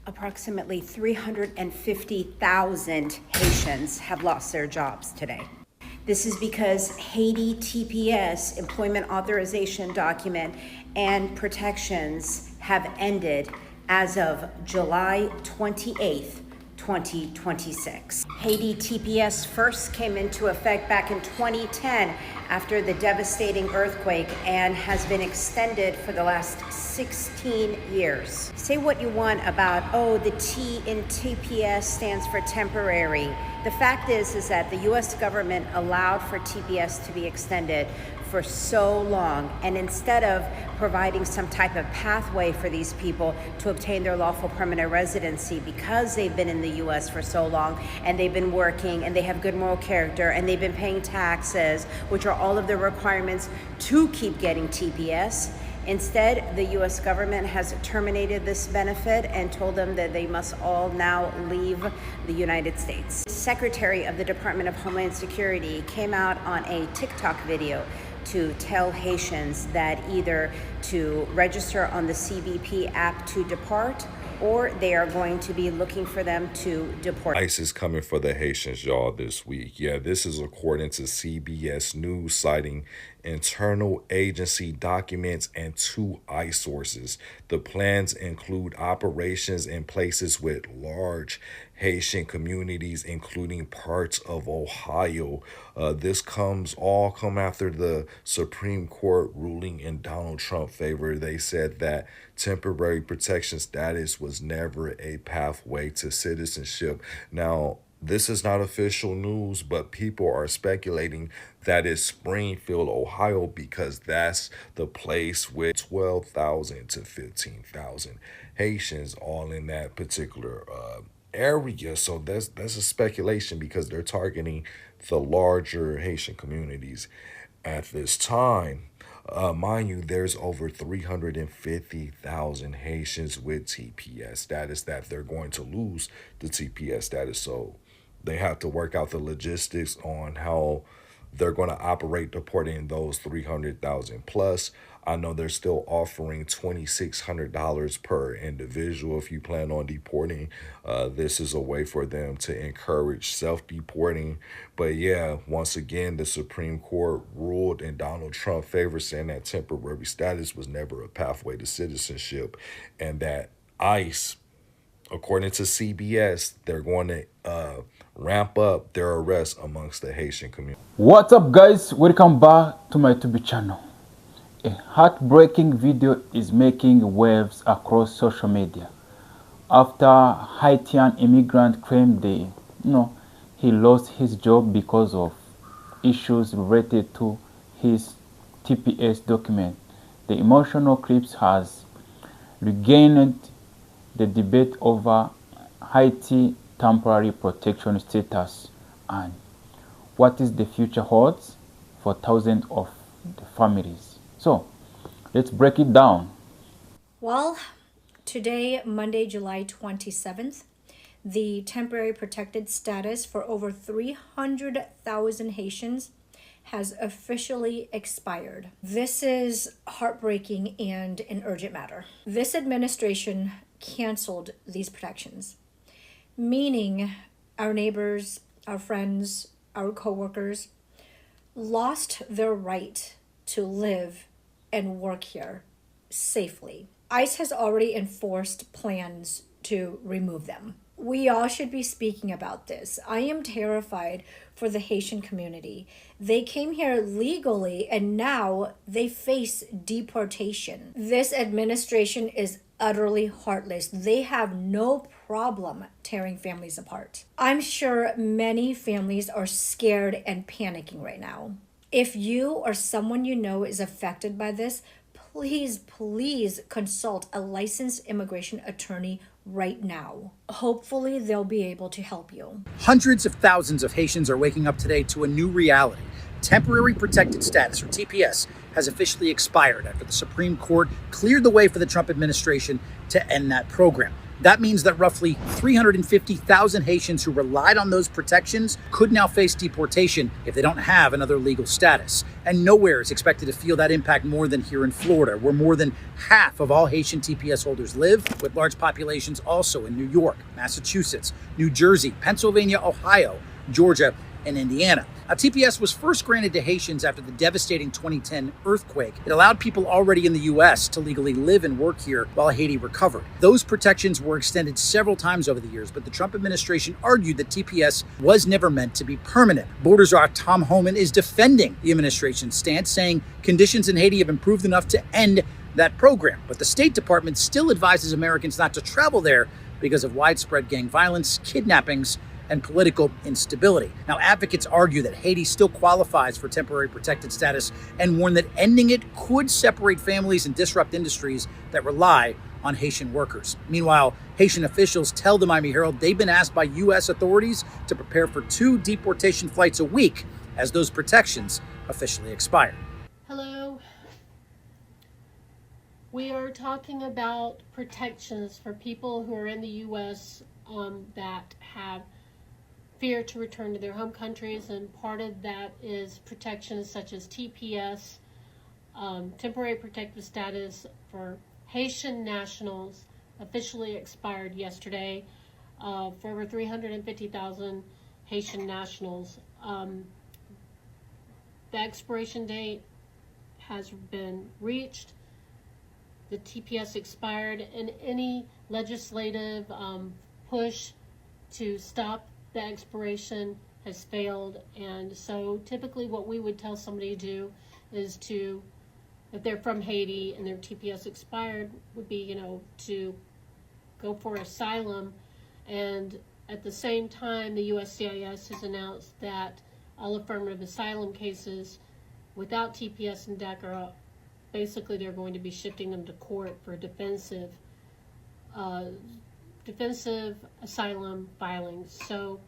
Approximately 350,000 Haitians have lost their jobs today. This is because Haiti TPS, employment authorization document, and protections have ended as of July 28th, 2026. Haiti TPS first came into effect back in 2010 after the devastating earthquake and has been extended for the last 16 years. Say what you want about, the T in TPS stands for temporary. The fact is that the US government allowed for TPS to be extended for so long, and instead of providing some type of pathway for these people to obtain their lawful permanent residency because they've been in the US for so long and they've been working and they have good moral character and they've been paying taxes, which are all of the requirements to keep getting TPS. Instead, the US government has terminated this benefit and told them that they must all now leave the United States. Secretary of the Department of Homeland Security came out on a TikTok video to tell Haitians that either to register on the CBP app to depart, or they are going to be looking for them to deport. ICE is coming for the Haitians, y'all, this week. Yeah, this is according to CBS News, citing internal agency documents and 2 ICE sources. The plans include operations in places with large Haitian communities, including parts of Ohio. This come after the Supreme Court ruling in Donald Trump's favor. They said that temporary protection status was never a pathway to citizenship. Now, this is not official news, but people are speculating that it's Springfield, Ohio, because that's the place with 12,000 to 15,000 Haitians all in that particular area. So that's a speculation because they're targeting the larger Haitian communities at this time. Mind you, there's over 350,000 Haitians with TPS status that they're going to lose the TPS status. So they have to work out the logistics on how they're going to operate deporting those 300,000 plus. I know they're still offering $2,600 per individual if you plan on deporting. This is a way for them to encourage self-deporting. But yeah, once again, the Supreme Court ruled in Donald Trump's favor, saying that temporary status was never a pathway to citizenship, and that ICE, according to CBS, they're going to ramp up their arrests amongst the Haitian community. What's up, guys? Welcome back to my YouTube channel. A heartbreaking video is making waves across social media after Haitian immigrant claimed he lost his job because of issues related to his TPS document. The emotional clips has regained the debate over Haiti temporary protection status and what is the future holds for thousands of the families. So let's break it down. Well, today, Monday, July 27th, the temporary protected status for over 300,000 Haitians has officially expired. This is heartbreaking and an urgent matter. This administration canceled these protections, meaning our neighbors, our friends, our coworkers lost their right to live and work here safely. ICE has already enforced plans to remove them. We all should be speaking about this. I am terrified for the Haitian community. They came here legally and now they face deportation. This administration is utterly heartless. They have no problem tearing families apart. I'm sure many families are scared and panicking right now. If you or someone you know is affected by this, please consult a licensed immigration attorney right now. Hopefully, they'll be able to help you. Hundreds of thousands of Haitians are waking up today to a new reality. Temporary protected status, or TPS, has officially expired after the Supreme Court cleared the way for the Trump administration to end that program. That means that roughly 350,000 Haitians who relied on those protections could now face deportation if they don't have another legal status. And nowhere is expected to feel that impact more than here in Florida, where more than half of all Haitian TPS holders live, with large populations also in New York, Massachusetts, New Jersey, Pennsylvania, Ohio, Georgia, and Indiana. Now, TPS was first granted to Haitians after the devastating 2010 earthquake. It allowed people already in the U.S. to legally live and work here while Haiti recovered. Those protections were extended several times over the years, but the Trump administration argued that TPS was never meant to be permanent. Border Czar Tom Homan is defending the administration's stance, saying conditions in Haiti have improved enough to end that program. But the State Department still advises Americans not to travel there because of widespread gang violence, kidnappings, and political instability. Now, advocates argue that Haiti still qualifies for temporary protected status and warn that ending it could separate families and disrupt industries that rely on Haitian workers. Meanwhile, Haitian officials tell the Miami Herald they've been asked by U.S. authorities to prepare for 2 deportation flights a week as those protections officially expire. Hello. We are talking about protections for people who are in the U.S. That have fear to return to their home countries, and part of that is protections such as TPS, temporary protective status for Haitian nationals, officially expired yesterday for over 350,000 Haitian nationals. The expiration date has been reached. The TPS expired, and any legislative push to stop the expiration has failed. And so typically what we would tell somebody to do is to, if they're from Haiti and their TPS expired, would be, to go for asylum. And at the same time, the USCIS has announced that all affirmative asylum cases without TPS and DACA, basically they're going to be shifting them to court for defensive asylum filings. So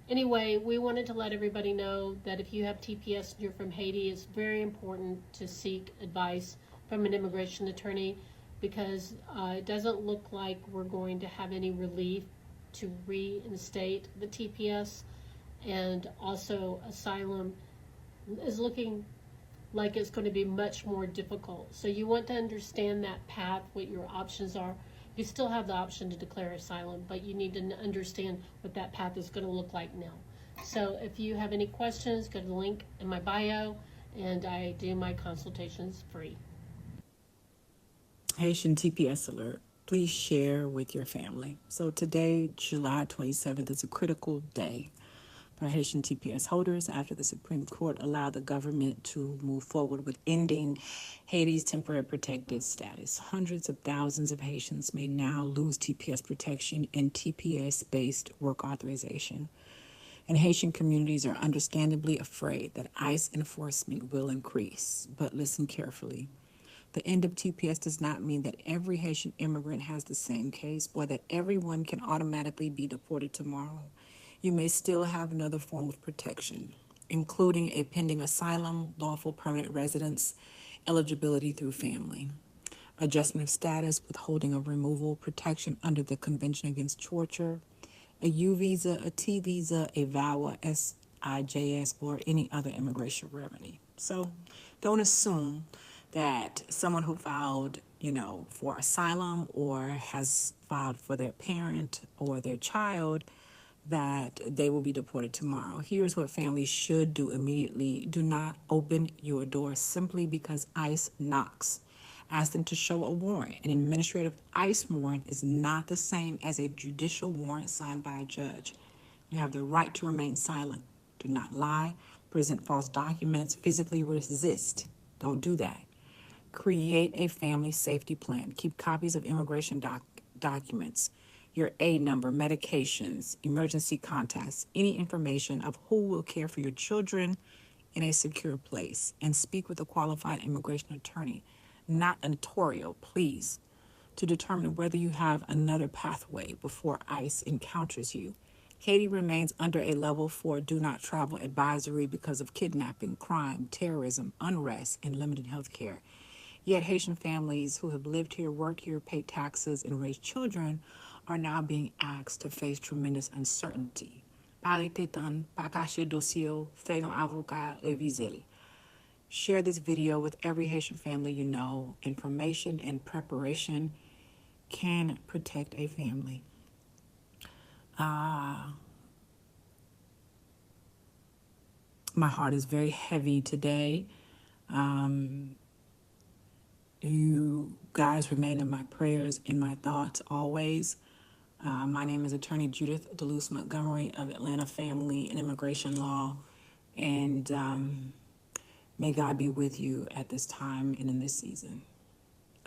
anyway, we wanted to let everybody know that if you have TPS and you're from Haiti, it's very important to seek advice from an immigration attorney, because it doesn't look like we're going to have any relief to reinstate the TPS, and also asylum is looking like it's going to be much more difficult. So you want to understand that path, what your options are. You still have the option to declare asylum, but you need to understand what that path is going to look like now. So if you have any questions, go to the link in my bio, and I do my consultations free. Haitian TPS alert. Please share with your family. So today, July 27th, is a critical day for Haitian TPS holders after the Supreme Court allowed the government to move forward with ending Haiti's temporary protected status. Hundreds of thousands of Haitians may now lose TPS protection and TPS-based work authorization. And Haitian communities are understandably afraid that ICE enforcement will increase. But listen carefully. The end of TPS does not mean that every Haitian immigrant has the same case or that everyone can automatically be deported tomorrow. You may still have another form of protection, including a pending asylum, lawful permanent residence, eligibility through family, adjustment of status, withholding of removal, protection under the Convention Against Torture, a U visa, a T visa, a VAWA, SIJS, or any other immigration remedy. So don't assume that someone who filed, for asylum or has filed for their parent or their child, that they will be deported tomorrow. Here's what families should do immediately. Do not open your door simply because ICE knocks. Ask them to show a warrant. An administrative ICE warrant is not the same as a judicial warrant signed by a judge. You have the right to remain silent. Do not lie, present false documents, physically resist. Don't do that. Create a family safety plan. Keep copies of immigration documents, your aid number, medications, emergency contacts, any information of who will care for your children in a secure place. And speak with a qualified immigration attorney, not a notarial, please, to determine whether you have another pathway before ICE encounters you. Haiti remains under a level 4 do not travel advisory because of kidnapping, crime, terrorism, unrest, and limited health care. Yet Haitian families who have lived here, worked here, paid taxes, and raised children are now being asked to face tremendous uncertainty. Parite tan, pa kache dosyo, fè yon avocat revize. Share this video with every Haitian family you know. Information and preparation can protect a family. My heart is very heavy today. You guys remain in my prayers, in my thoughts always. My name is Attorney Judith Deluse Montgomery of Atlanta Family and Immigration Law. And may God be with you at this time and in this season.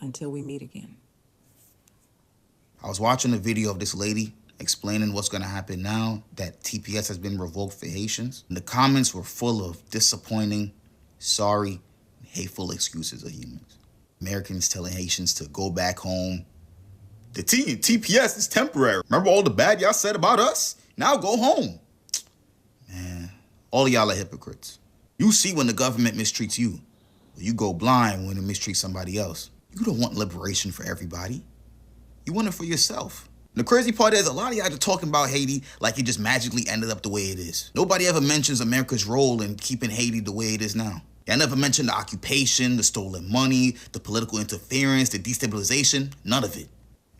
Until we meet again. I was watching a video of this lady explaining what's going to happen now that TPS has been revoked for Haitians. And the comments were full of disappointing, sorry, and hateful excuses of humans. Americans telling Haitians to go back home. The TPS is temporary. Remember all the bad y'all said about us? Now go home. Man, all of y'all are hypocrites. You see when the government mistreats you. You go blind when it mistreats somebody else. You don't want liberation for everybody. You want it for yourself. And the crazy part is a lot of y'all are talking about Haiti like it just magically ended up the way it is. Nobody ever mentions America's role in keeping Haiti the way it is now. Y'all never mentioned the occupation, the stolen money, the political interference, the destabilization, none of it.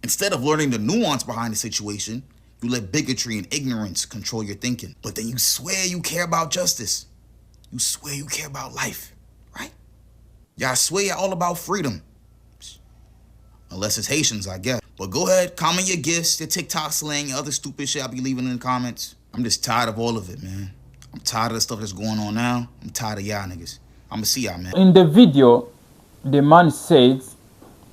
Instead of learning the nuance behind the situation, you let bigotry and ignorance control your thinking. But then you swear you care about justice. You swear you care about life, right? Y'all swear you're all about freedom. Unless it's Haitians, I guess. But go ahead, comment your gifts, your TikTok slang, your other stupid shit I'll be leaving in the comments. I'm just tired of all of it, man. I'm tired of the stuff that's going on now. I'm tired of y'all niggas. I'ma see y'all, man. In the video, the man said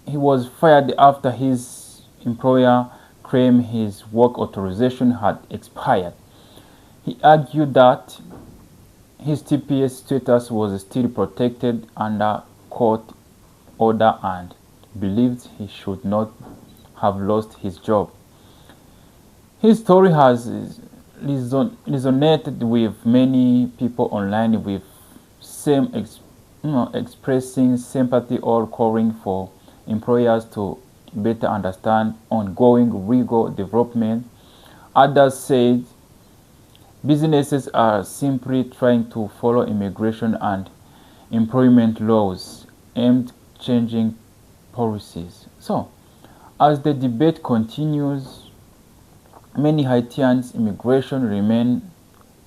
he was fired after his employer claimed his work authorization had expired. He argued that his TPS status was still protected under court order and believed he should not have lost his job. His story has resonated with many people online, with some expressing sympathy or calling for employers to better understand ongoing legal development. Others said businesses are simply trying to follow immigration and employment laws aimed at changing policies. So, as the debate continues, many Haitians' immigration remain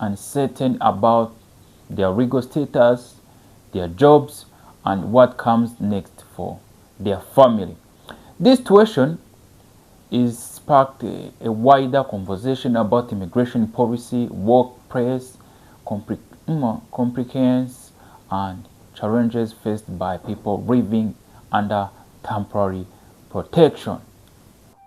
uncertain about their legal status, their jobs, and what comes next for their family. This situation is sparked a wider conversation about immigration policy, workplace complications, and challenges faced by people living under temporary protection.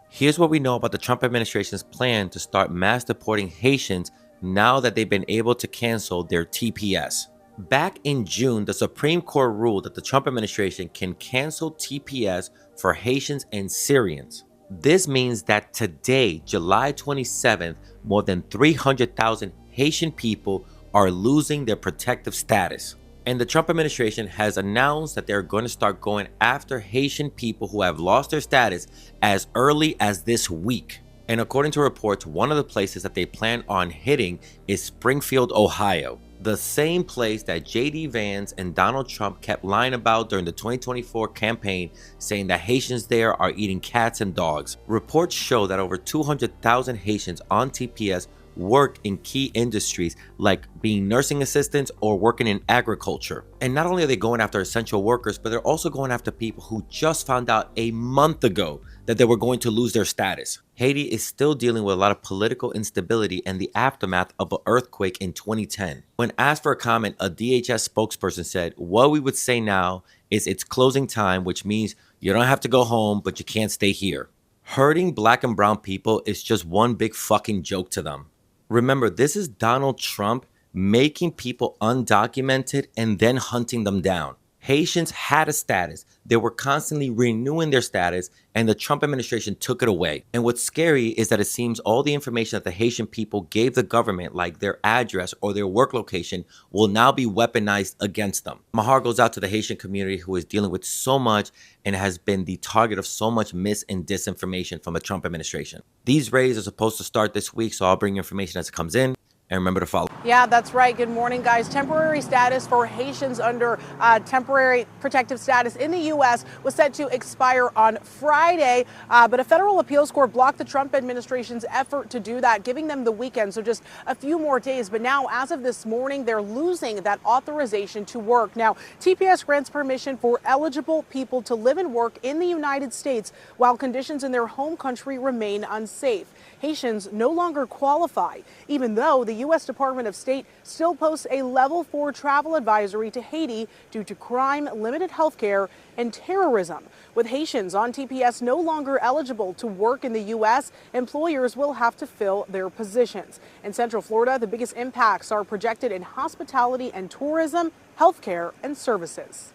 Here's what we know about the Trump administration's plan to start mass deporting Haitians now that they've been able to cancel their TPS. Back in June, the Supreme Court ruled that the Trump administration can cancel TPS for Haitians and Syrians. This means that today, July 27th, more than 300,000 Haitian people are losing their protective status. And the Trump administration has announced that they're going to start going after Haitian people who have lost their status as early as this week. And according to reports, one of the places that they plan on hitting is Springfield, Ohio. The same place that J.D. Vance and Donald Trump kept lying about during the 2024 campaign, saying that Haitians there are eating cats and dogs. Reports show that over 200,000 Haitians on TPS work in key industries like being nursing assistants or working in agriculture. And not only are they going after essential workers, but they're also going after people who just found out a month ago that they were going to lose their status. Haiti is still dealing with a lot of political instability and the aftermath of an earthquake in 2010. When asked for a comment, a DHS spokesperson said, "What we would say now is it's closing time, which means you don't have to go home, but you can't stay here." Hurting black and brown people is just one big fucking joke to them. Remember, this is Donald Trump making people undocumented and then hunting them down. Haitians had a status. They were constantly renewing their status, and the Trump administration took it away. And what's scary is that it seems all the information that the Haitian people gave the government, like their address or their work location, will now be weaponized against them. My heart goes out to the Haitian community who is dealing with so much and has been the target of so much mis and disinformation from the Trump administration. These raids are supposed to start this week, so I'll bring you information as it comes in. And remember to follow. Yeah, that's right. Good morning, guys. Temporary status for Haitians under temporary protective status in the U.S. was set to expire on Friday, but a federal appeals court blocked the Trump administration's effort to do that, giving them the weekend, so just a few more days. But now, as of this morning, they're losing that authorization to work. Now, TPS grants permission for eligible people to live and work in the United States while conditions in their home country remain unsafe. Haitians no longer qualify, even though the U.S. Department of State still posts a level 4 travel advisory to Haiti due to crime, limited health care, and terrorism. With Haitians on TPS no longer eligible to work in the U.S., employers will have to fill their positions. In Central Florida, the biggest impacts are projected in hospitality and tourism, healthcare, and services.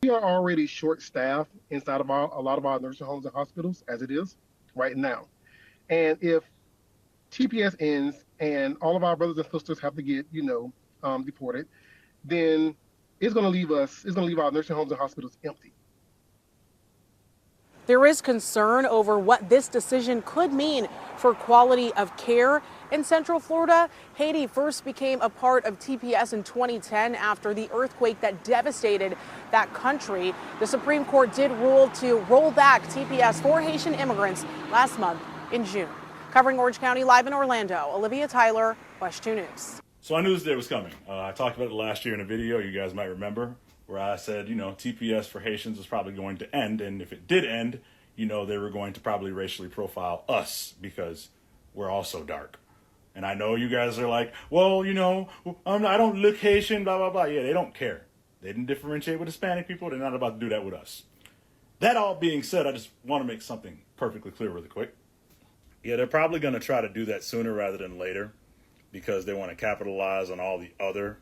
We are already short-staffed inside of a lot of our nursing homes and hospitals as it is right now. And if TPS ends and all of our brothers and sisters have to get, deported, then it's going to leave our nursing homes and hospitals empty. There is concern over what this decision could mean for quality of care in Central Florida. Haiti first became a part of TPS in 2010 after the earthquake that devastated that country. The Supreme Court did rule to roll back TPS for Haitian immigrants last month in June. Covering Orange County live in Orlando, Olivia Tyler, WESH 2 News. So I knew this day was coming. I talked about it last year in a video, you guys might remember, where I said, TPS for Haitians was probably going to end. And if it did end, they were going to probably racially profile us because we're all so dark. And I know you guys are like, well, I don't look Haitian, blah, blah, blah. Yeah, they don't care. They didn't differentiate with Hispanic people. They're not about to do that with us. That all being said, I just want to make something perfectly clear really quick. Yeah, they're probably going to try to do that sooner rather than later because they want to capitalize on all the other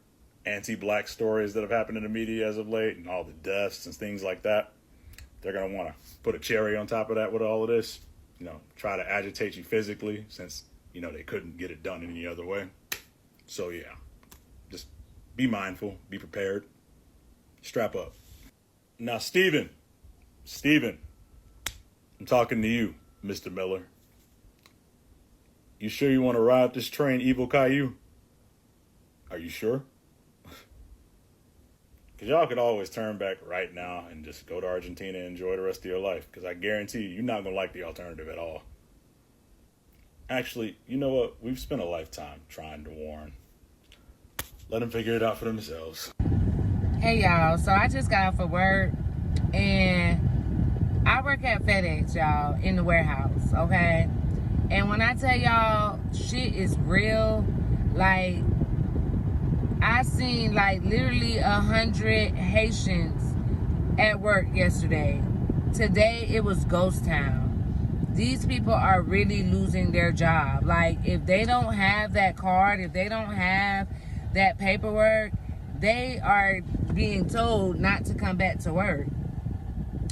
anti-black stories that have happened in the media as of late and all the deaths and things like that. They're going to want to put a cherry on top of that with all of this, try to agitate you physically since, they couldn't get it done any other way. So, yeah, just be mindful, be prepared, strap up. Now, Steven, I'm talking to you, Mr. Miller. You sure you want to ride this train, Evil Caillou? Are you sure? Because y'all could always turn back right now and just go to Argentina and enjoy the rest of your life. Because I guarantee you're not going to like the alternative at all. Actually, you know what? We've spent a lifetime trying to warn. Let them figure it out for themselves. Hey, y'all. So I just got off of work. And I work at FedEx, y'all, in the warehouse, okay? And when I tell y'all, shit is real. Like, I seen like literally 100 Haitians at work yesterday. Today it was ghost town. These people are really losing their job. Like, if they don't have that card, if they don't have that paperwork, they are being told not to come back to work.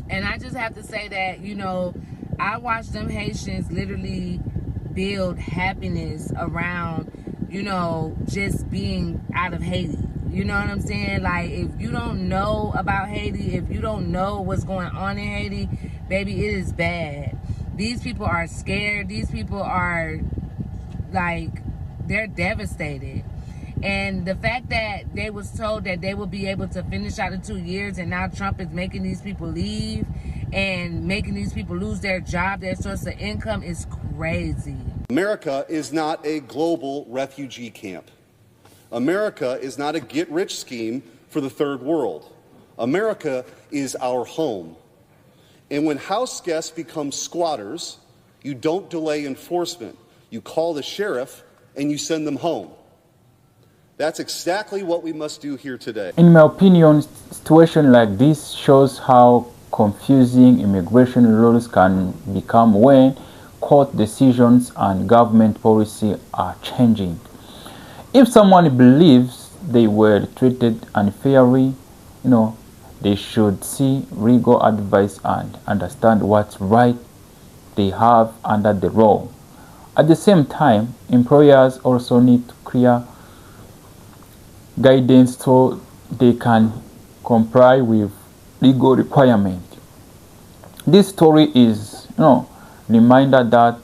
And I just have to say that, I watched them Haitians literally build happiness around, just being out of Haiti. You know what I'm saying? Like, if you don't know about Haiti, if you don't know what's going on in Haiti, baby, it is bad. These people are scared. These people are, like, they're devastated. And the fact that they was told that they would be able to finish out the 2 years and now Trump is making these people leave and making these people lose their job, their source of income, is crazy. America is not a global refugee camp. America is not a get-rich scheme for the third world. America is our home. And when house guests become squatters, you don't delay enforcement. You call the sheriff and you send them home. That's exactly what we must do here today. In my opinion, situation like this shows how confusing immigration rules can become when court decisions and government policy are changing. If someone believes they were treated unfairly, they should see legal advice and understand what's right they have under the law. At the same time, employers also need clear guidance so they can comply with legal requirements. This story is, reminder that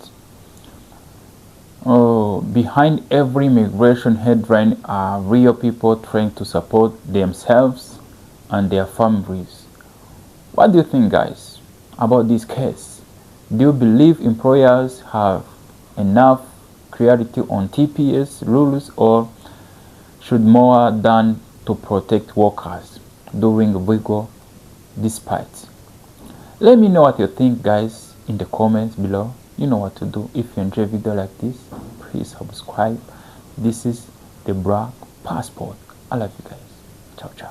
behind every migration headline are real people trying to support themselves and their families. What do you think, guys, about this case? Do you believe employers have enough clarity on TPS rules, or should more done to protect workers during legal disputes? Let me know what you think, guys, in the comments below. You know what to do. If you enjoy a video like this, please subscribe. This is the Black Passport. I love you guys. Ciao, ciao.